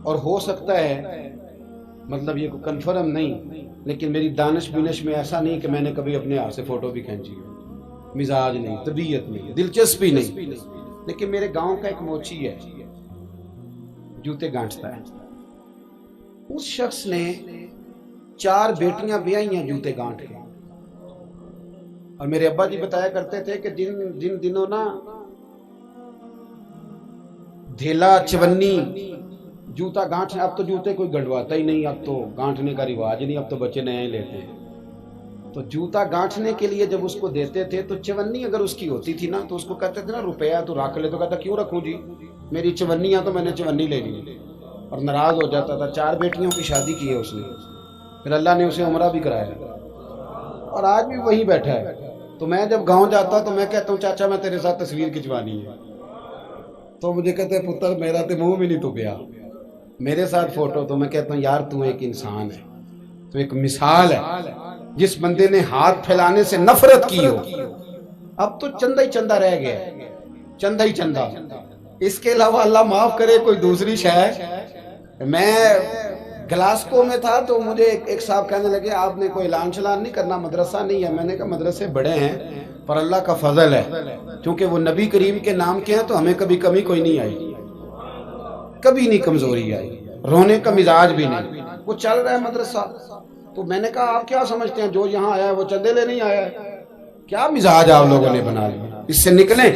اور ہو سکتا ہے مطلب یہ کوئی کنفرم نہیں، لیکن میری دانش بینش میں ایسا نہیں کہ میں نے کبھی اپنے ہاتھ سے فوٹو بھی کھینچی ہو، مزاج نہیں، طبیعت نہیں، دلچسپی نہیں، لیکن میرے گاؤں کا ایک موچی ہے جوتے گانٹتا ہے، اس شخص نے 4 بیٹیاں بیائی ہیں جوتے گانٹ کے، اور میرے ابا جی بتایا کرتے تھے کہ جن دنوں نا دھیلا چونی جوتا گانٹنے، اب تو جوتے کوئی گنڈواتا ہی نہیں، اب تو گانٹنے کا رواج نہیں، اب تو بچے نئے لیتے ہیں، تو جوتا گانٹنے کے لیے جب اس کو دیتے تھے تو چونی اگر اس کی ہوتی تھی نا تو اس کو کہتے تھے نا روپیہ تو رکھ لے، تو کہتا کیوں رکھوں جی، میری چونیاں تو میں نے چونی لے لی، اور ناراض ہو جاتا تھا۔ 4 بیٹیوں کی شادی کی ہے اس نے، پھر اللہ نے اسے عمرہ بھی کرایا، اور آج بھی وہیں بیٹھا ہے۔ تو میں جب گاؤں جاتا تو میں کہتا ہوں چاچا میں تیرے ساتھ تصویر کھنچوانی ہے، تو مجھے کہتے ہیں پتر میرا تو منہ بھی نہیں تو گیا میرے ساتھ فوٹو، تو میں کہتا ہوں یار تو ایک انسان ہے، تو ایک مثال ہے، جس بندے نے ہاتھ پھیلانے سے نفرت کی ہو، اب تو چندہ ہی چندہ رہ گیا، چندہ ہی چندہ، اس کے علاوہ اللہ معاف کرے کوئی دوسری شے۔ میں گلاسکو میں تھا تو مجھے ایک صاحب کہنے لگے آپ نے کوئی اعلان چلان نہیں کرنا، مدرسہ نہیں ہے، میں نے کہا مدرسے بڑے ہیں پر اللہ کا فضل ہے، کیونکہ وہ نبی کریم کے نام کے ہیں تو ہمیں کبھی کمی کوئی نہیں آئی، کبھی نہیں کمزوری آئی، رونے کا مزاج بھی نہیں، وہ چل رہا ہے مدرسہ۔ تو میں نے کہا آپ کیا سمجھتے ہیں جو یہاں آیا ہے وہ چندے لے نہیں آیا ہے؟ کیا مزاج آپ لوگوں نے بنا لیا، اس سے نکلیں۔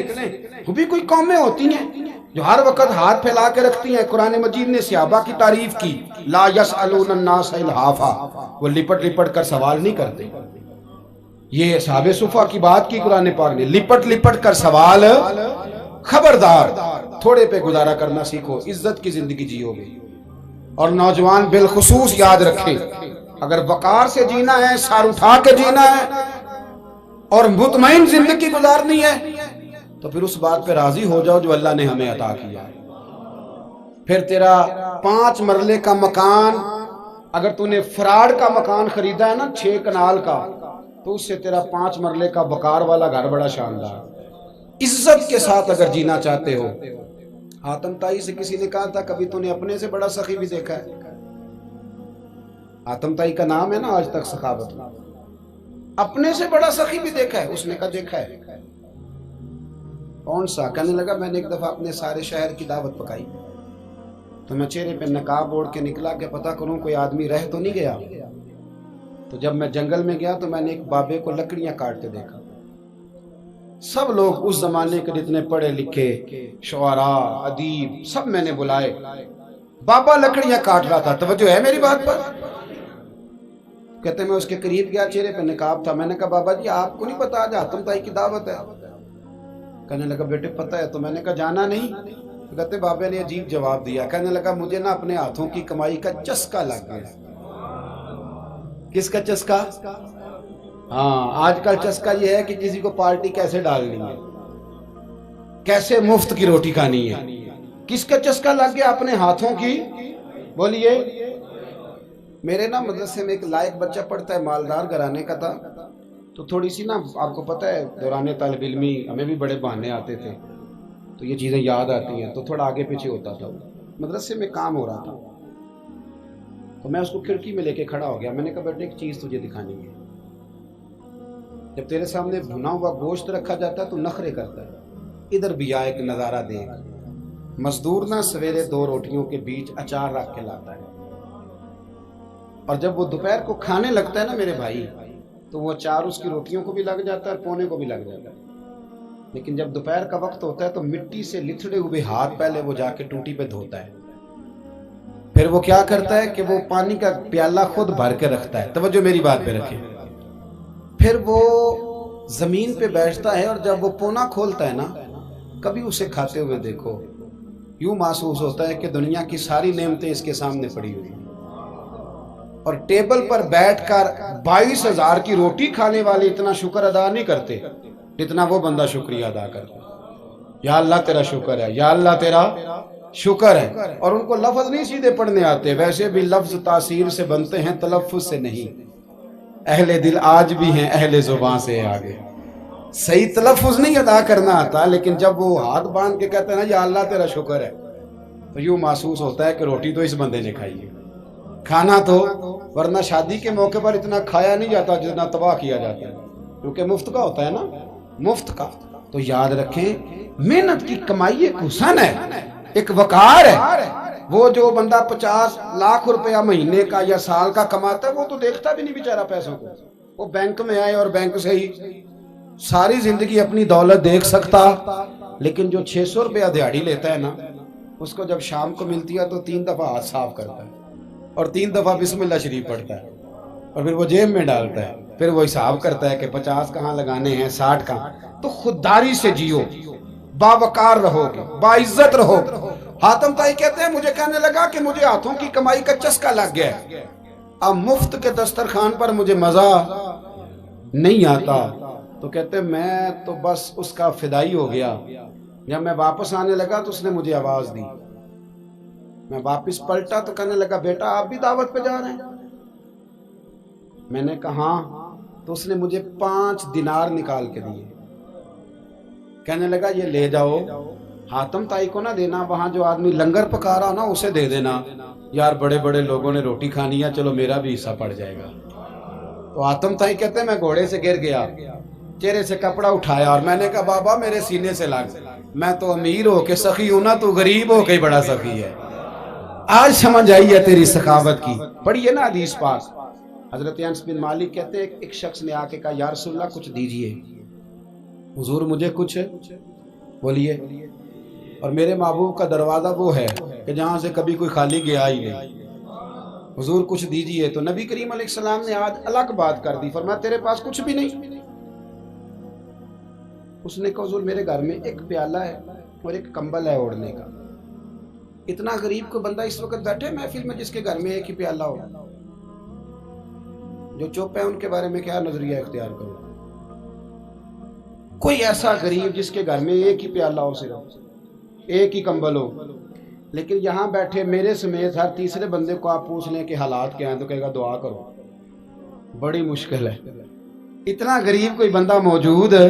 وہ بھی کوئی قومیں ہوتی ہیں جو ہر وقت ہاتھ پھیلا کے رکھتی ہیں۔ قرآن مجید نے صحابہ کی تعریف کی، لا یسألون الناس الحافا، وہ لپٹ لپٹ کر سوال نہیں کرتے۔ یہ صحابہ صفا کی بات کی قرآن پاک نے، لپٹ لپٹ کر سوال، خبردار تھوڑے پہ گزارا کرنا سیکھو، عزت کی زندگی جیو گے۔ اور نوجوان بالخصوص یاد رکھے، اگر وقار سے جینا ہے، سار اٹھا کے جینا ہے اور مطمئن زندگی گزارنی ہے تو پھر اس بات پہ راضی ہو جاؤ جو اللہ نے ہمیں عطا کیا ہے۔ پھر تیرا 5 مرلے کا مکان، اگر تو نے فراڈ کا مکان خریدا ہے نا 6 کنال کا، تو اس سے تیرا 5 مرلے کا بکار والا گھر بڑا شاندار۔ عزت کے ساتھ اگر جینا چاہتے ہو، حاتم تائی سے کسی نے کہا تھا کبھی تو نے اپنے سے بڑا سخی بھی دیکھا ہے؟ حاتم تائی کا نام ہے نا آج تک سخاوت میں، اپنے سے بڑا سخی بھی دیکھا ہے؟ اس نے کہا دیکھا ہے۔ کون سا؟ کہنے لگا میں نے ایک دفعہ اپنے سارے شہر کی دعوت پکائی تو میں چہرے پہ نقاب اوڑھ کے نکلا کہ پتہ کروں کوئی آدمی رہ تو نہیں گیا۔ تو جب میں جنگل میں گیا تو میں نے ایک بابے کو لکڑیاں کاٹتے دیکھا۔ سب لوگ اس زمانے کے جتنے پڑھے لکھے شعراء ادیب سب میں نے بلائے، بابا لکڑیاں کاٹ رہا تھا، توجہ ہے میری بات پر؟ کہتے میں اس کے قریب گیا، چہرے پہ نقاب تھا، میں نے کہا بابا جی آپ کو نہیں پتا آج حاتم تائی کی دعوت ہے؟ کہنے لگا بیٹے پتہ ہے، تو میں نے کہا جانا نہیں؟ کہتے بابا نے عجیب جواب دیا، کہنے لگا مجھے نا اپنے ہاتھوں کی کمائی کا چسکا لگ گیا۔ کس کا چسکا؟ ہاں آج کل چسکا یہ ہے کہ کسی کو پارٹی کیسے ڈالنی ہے، کیسے مفت کی روٹی کھانی ہے۔ کس کا چسکا لگ گیا؟ اپنے ہاتھوں کی۔ بولیے۔ میرے نا مدرسے میں ایک لائق بچہ پڑھتا ہے، مالدار گھرانے کا تھا، تو تھوڑی سی نا آپ کو پتہ ہے دوران طالب علمی ہمیں بھی بڑے بہانے آتے تھے، تو یہ چیزیں یاد آتی ہیں، تو تھوڑا آگے پیچھے ہوتا تھا۔ مدرسے میں کام ہو رہا تھا تو میں اس کو کھڑکی میں لے کے کھڑا ہو گیا، میں نے کہا بیٹے ایک چیز تجھے دکھانی ہے، جب تیرے سامنے بھنا ہوا گوشت رکھا جاتا ہے تو نخرے کرتا ہے، ادھر بھی آ ایک نظارہ دیکھ۔ مزدور نا سویرے 2 روٹیوں کے بیچ اچار رکھ کے لاتا ہے، اور جب وہ دوپہر کو کھانے لگتا ہے نا میرے بھائی، تو وہ اچار اس کی روٹیوں کو بھی لگ جاتا ہے اور پونے کو بھی لگ جاتا ہے، لیکن جب دوپہر کا وقت ہوتا ہے تو مٹی سے لتھڑے ہوئے ہاتھ پہلے وہ جا کے ٹوٹی پہ دھوتا ہے، پھر وہ کیا کرتا ہے کہ وہ پانی کا پیالہ خود بھر کے رکھتا ہے، توجہ میری بات پہ رکھیں، پھر وہ زمین پہ بیٹھتا ہے اور جب وہ پونا کھولتا ہے نا، کبھی اسے کھاتے ہوئے دیکھو، یوں محسوس ہوتا ہے کہ دنیا کی ساری نعمتیں اس کے سامنے پڑی ہوئی ہیں، اور ٹیبل پر بیٹھ کر 22,000 کی روٹی کھانے والے اتنا شکر ادا نہیں کرتے جتنا وہ بندہ شکریہ ادا کرتا ہے۔ یا اللہ تیرا شکر ہے، یا اللہ تیرا شکر ہے۔ اور ان کو لفظ نہیں سیدھے پڑھنے آتے، ویسے بھی لفظ تاثیر سے بنتے ہیں تلفظ سے نہیں، اہل دل آج بھی ہیں اہل زبان سے آگے، صحیح تلفظ نہیں ادا کرنا آتا، لیکن جب وہ ہاتھ باندھ کے کہتے ہیں نا یا اللہ تیرا شکر ہے، تو یوں محسوس ہوتا ہے کہ روٹی تو اس بندے نے کھائی ہے، کھانا تو، ورنہ شادی کے موقع پر اتنا کھایا نہیں جاتا جتنا تباہ کیا جاتا ہے، کیونکہ مفت کا ہوتا ہے نا، مفت کا۔ تو یاد رکھیں محنت کی کمائی ایک حسن ہے، ایک وقار ہے۔ وہ جو بندہ 50 لاکھ روپیہ مہینے کا یا سال کا کماتا ہے وہ تو دیکھتا بھی نہیں بیچارہ پیسوں کو، وہ بینک میں آئے اور بینک سے ہی ساری زندگی اپنی دولت دیکھ سکتا، لیکن جو 600 روپیہ دیہاڑی لیتا ہے نا، اس کو جب شام کو ملتی ہے تو 3 دفعہ ہاتھ صاف کرتا ہے اور 3 دفعہ بسم اللہ شریف پڑھتا ہے، اور پھر وہ جیب میں ڈالتا ہے، پھر وہ حساب کرتا ہے کہ 50 کہاں لگانے ہیں، 60 کہاں۔ تو خودداری سے جیو، باوقار رہو گے، باعزت رہو گے۔ حاتم طائی کہتے ہیں مجھے کہنے لگا کہ مجھے ہاتھوں کی کمائی کا چسکا لگ گیا ہے، اب مفت کے دسترخوان پر مجھے مزہ نہیں آتا۔ تو کہتے ہیں میں تو بس اس کا فدائی ہو گیا۔ جب میں واپس آنے لگا تو اس نے مجھے آواز دی، میں واپس پلٹا تو کہنے لگا بیٹا آپ بھی دعوت پہ جا رہے ہیں؟ میں نے کہا ہاں۔ تو اس نے مجھے 5 دینار نکال کے دیے، کہنے لگا یہ لے جاؤ، حاتم طائی کو نہ دینا، وہاں جو آدمی لنگر پکا رہا نا اسے دے دینا، یار بڑے بڑے لوگوں نے روٹی کھانی ہے، چلو میرا بھی حصہ پڑ جائے گا۔ تو حاتم طائی کہتے ہیں میں گھوڑے سے گر گیا، چہرے سے کپڑا اٹھایا اور میں نے کہا بابا میرے سینے سے لگ، میں تو امیر ہو کے سخی ہوں نا، تو غریب ہو کے بڑا سخی ہے۔ آج سمجھ آئی ہے تیری سخاوت کی۔ پڑھیے نا حدیث پاک، حضرت انس بن مالک کہتے ہیں ایک شخص نے آ کے کہا یا رسول اللہ کچھ دیجئے، حضور مجھے کچھ بولیے، اور میرے محبوب کا دروازہ وہ ہے کہ جہاں سے کبھی کوئی خالی گیا ہی نہیں، حضور کچھ دیجئے۔ تو نبی کریم علیہ السلام نے آج الگ بات کر دی، فرمایا تیرے پاس کچھ بھی نہیں؟ اس نے کہا حضور میرے گھر میں ایک پیالہ ہے اور ایک کمبل ہے اوڑھنے کا۔ اتنا غریب کو بندہ اس وقت بیٹھے محفل میں جس کے گھر میں ایک ہی پیالہ ہو؟ جو چپ ہے ان کے بارے میں کیا نظریہ اختیار کرو؟ کوئی ایسا غریب جس کے گھر میں ایک ہی پیالہ ہو، صرف ایک ہی کمبل ہو، لیکن یہاں بیٹھے میرے سمیت ہر تیسرے بندے کو آپ پوچھ لیں کہ حالات کیا ہیں تو کہے گا دعا کرو۔ بڑی مشکل ہے، اتنا غریب کوئی بندہ موجود ہے،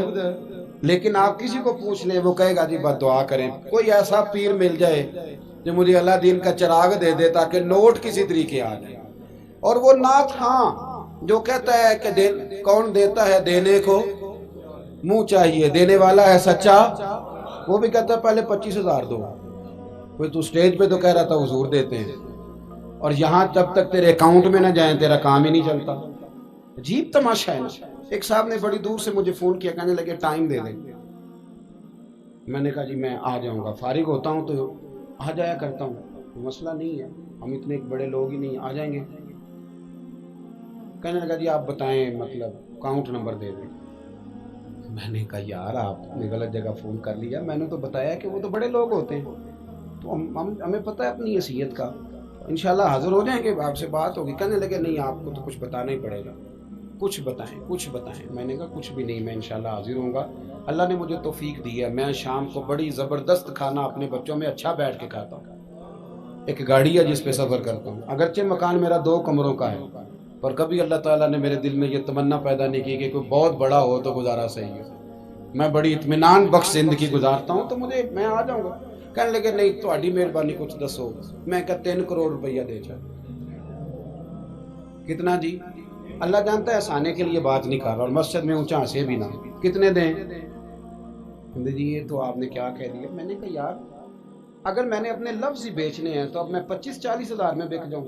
لیکن آپ کسی کو پوچھ لیں وہ کہے گا جی بس دعا کریں۔ کوئی ایسا پیر مل جائے جو مجھے اللہ دین کا چراغ دے دے تاکہ نوٹ کسی طریقے آ جائے، اور وہ نعت خاں جو کہتا ہے کہ کون دیتا ہے دینے کو منہ چاہیے، دینے والا ہے سچا، وہ بھی کہتا ہے پہلے 25,000 دو۔ کوئی تو سٹیج پہ تو کہہ رہا تھا حضور دیتے ہیں، اور یہاں جب تک تیرے اکاؤنٹ میں نہ جائیں تیرا کام ہی نہیں چلتا۔ عجیب تماشا ہے نا۔ ایک صاحب نے بڑی دور سے مجھے فون کیا، کہنے لگے ٹائم دے دیں۔ میں نے کہا جی میں آ جاؤں گا، فارغ ہوتا ہوں تو آ جایا کرتا ہوں، مسئلہ نہیں ہے، ہم اتنے بڑے لوگ ہی نہیں، آ جائیں گے۔ کہنے لگا جی آپ بتائیں مطلب اکاؤنٹ نمبر دے دیں۔ میں نے کہا یار آپ نے غلط جگہ فون کر لیا، میں نے تو بتایا کہ وہ تو بڑے لوگ ہوتے ہیں، تو ہمیں پتہ ہے اپنی حیثیت کا، انشاءاللہ حاضر ہو جائیں گے، آپ سے بات ہوگی۔ کہنے لگے نہیں آپ کو تو کچھ بتانا ہی پڑے گا، کچھ بتائیں کچھ بتائیں۔ میں نے کہا کچھ بھی نہیں، میں انشاءاللہ حاضر ہوں گا، اللہ نے مجھے توفیق دی ہے، میں شام کو بڑی زبردست کھانا اپنے بچوں میں اچھا بیٹھ کے کھاتا ہوں، ایک گاڑی ہے جس پہ سفر کرتا ہوں، اگرچہ مکان میرا 2 کمروں کا ہے، پر کبھی اللہ تعالیٰ نے میرے دل میں یہ تمنا پیدا نہیں کی کہ کوئی بہت بڑا ہو تو گزارا صحیح ہو، میں بڑی اطمینان بخش زندگی گزارتا ہوں، تو میں آ جاؤں گا۔ کہنے لگے نہیں تہاڈی مہربانی کچھ دسو۔ میں کہا 3 کروڑ روپیہ دے چاہے۔ کتنا جی؟ اللہ جانتا ہے ہنسانے کے لیے بات نہیں کر رہا، اور مسجد میں اونچا ہنسے بھی نہ، کتنے دیں؟ جی یہ تو آپ نے کیا کہہ دیا۔ میں نے کہا یار اگر میں نے اپنے لفظ ہی بیچنے ہیں تو اب میں 25-40 ہزار میں بک جاؤں،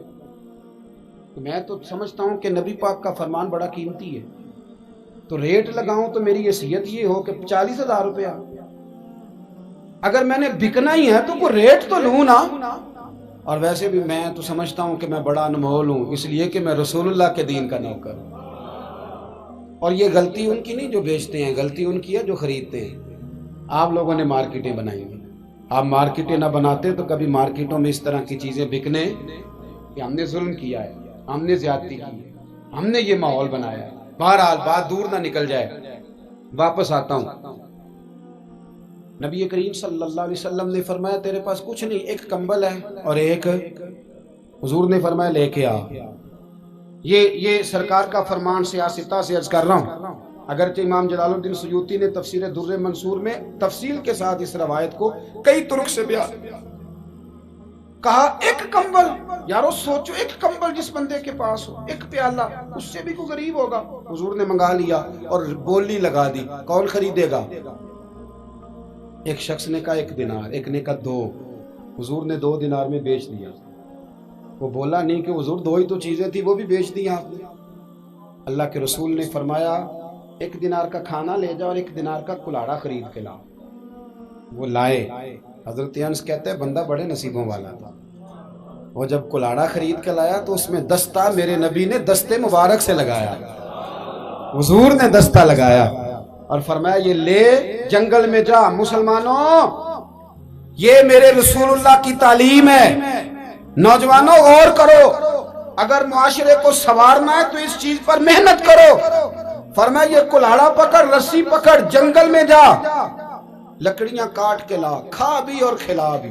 تو میں تو سمجھتا ہوں کہ نبی پاک کا فرمان بڑا قیمتی ہے، تو ریٹ لگاؤں تو میری حیثیت یہ ہو کہ 40,000 روپیہ۔ اگر میں نے بکنا ہی ہے تو کوئی ریٹ تو لوں نا۔ اور ویسے بھی میں تو سمجھتا ہوں کہ میں بڑا انمول ہوں، اس لیے کہ میں رسول اللہ کے دین کا نوکر ہوں، اور یہ غلطی ان کی نہیں جو بیچتے ہیں، غلطی ان کی ہے جو خریدتے ہیں۔ آپ لوگوں نے مارکیٹیں بنائی ہیں، آپ مارکیٹیں نہ بناتے تو کبھی مارکیٹوں میں اس طرح کی چیزیں بکنے کہ ہم نے ظلم کیا ہے، ہم نے زیادتی کی ہے، ہم نے یہ ماحول بنایا ہے۔ بہرحال بات دور نہ نکل جائے، واپس آتا ہوں۔ نبی کریم صلی اللہ علیہ وسلم نے فرمایا تیرے پاس کچھ نہیں، ایک کمبل ہے اور ایک، حضور نے فرمایا لے کے آ۔ یہ سرکار کا فرمان سیاستہ سے عرض کر رہا ہوں، اگرچہ امام جلال الدین سیوطی نے تفسیر در منصور میں تفصیل کے ساتھ اس روایت کو کئی طرق سے بیان، کہا ایک کمبل، یارو سوچو ایک کمبل جس بندے کے پاس ہو، ایک پیالہ، اس سے بھی کوئی غریب ہوگا۔ حضور نے منگا لیا اور بولی لگا دی، کون خریدے گا؟ ایک شخص نے کہا 1 دینار، ایک نے کہا 2، حضور نے 2 دینار میں بیچ دیا۔ وہ بولا نہیں کہ حضور 2 ہی تو چیزیں تھی، وہ بھی بیچ دی آپ نے۔ اللہ کے رسول نے فرمایا 1 دینار کا کھانا لے جاؤ اور 1 دینار کا کلاڑا خرید کے لاؤ۔ وہ لائے۔ حضرت انس کہتے ہیں بندہ بڑے نصیبوں والا تھا، وہ جب کلاڑا خرید کے لایا تو اس میں دستہ میرے نبی نے دستے مبارک سے لگایا، حضور نے دستہ لگایا اور فرمایا یہ لے جنگل میں جا۔ مسلمانوں یہ میرے رسول اللہ کی تعلیم ہے، نوجوانوں غور کرو، اگر معاشرے کو سنوارنا ہے تو اس چیز پر محنت کرو۔ فرمایا یہ کلاڑا پکڑ، رسی پکڑ، جنگل میں جا، لکڑیاں کاٹ کے لا، کھا بھی اور کھلا بھی،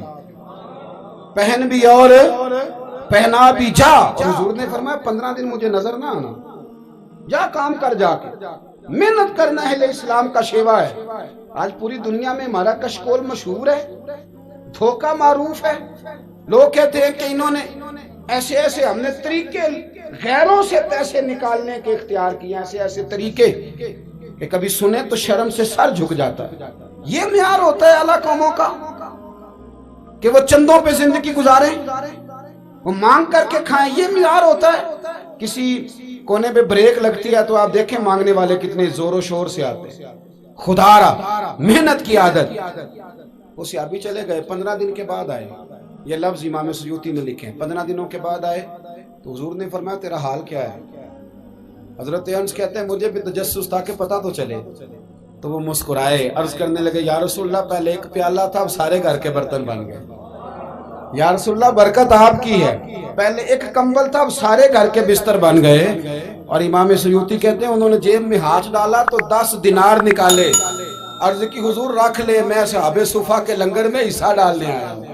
پہن بھی اور پہنا بھی، جا۔ اور حضور نے فرمایا 15 دن مجھے نظر نہ آنا، جا کام کر، جا کے محنت کرنا اہل اسلام کا شیوا ہے۔ آج پوری دنیا میں ہمارا کشکول مشہور ہے، دھوکہ معروف ہے۔ لوگ کہتے ہیں کہ انہوں نے ایسے ایسے، ہم نے طریقے غیروں سے پیسے نکالنے کے اختیار کیے، ایسے ایسے طریقے کہ کبھی سنے تو شرم سے سر جھک جاتا ہے۔ یہ معیار ہوتا ہے اعلیٰ قوموں کا کہ وہ چندوں پہ زندگی گزاریں، وہ مانگ کر کے کھائیں، یہ معیار ہوتا ہے۔ کسی کونے پہ بریک لگتی ہے تو آپ دیکھیں مانگنے والے کتنے زور و شور سے آتے ہیں۔ خدارا محنت کی عادت۔ وہ صحابی چلے گئے، 15 دن کے بعد آئے، یہ لفظ امام سیوطی نے لکھے، 15 دنوں کے بعد آئے تو حضور نے فرمایا تیرا حال کیا ہے؟ حضرت انس کہتے ہیں مجھے بھی تجسس تھا کہ پتہ تو چلے، تو وہ مسکرائے، عرض کرنے لگے یا رسول اللہ پہلے 1 پیالہ تھا، اب سارے گھر کے برتن بن گئے۔ یا رسول اللہ برکت آپ کی ہے، پہلے 1 کمبل تھا، اب سارے گھر کے بستر بن گئے۔ اور امام سیوطی کہتے ہیں انہوں نے جیب میں ہاتھ ڈالا تو 10 دینار نکالے، عرض کی حضور رکھ لے، میں صحابہ صفا کے لنگر میں حصہ ڈالنے آیا ہوں،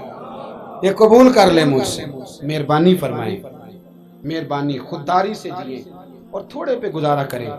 یہ قبول کر لے مجھ سے۔ مہربانی فرمائیں، مہربانی، خودداری سے جیے اور تھوڑے پہ گزارا کریں۔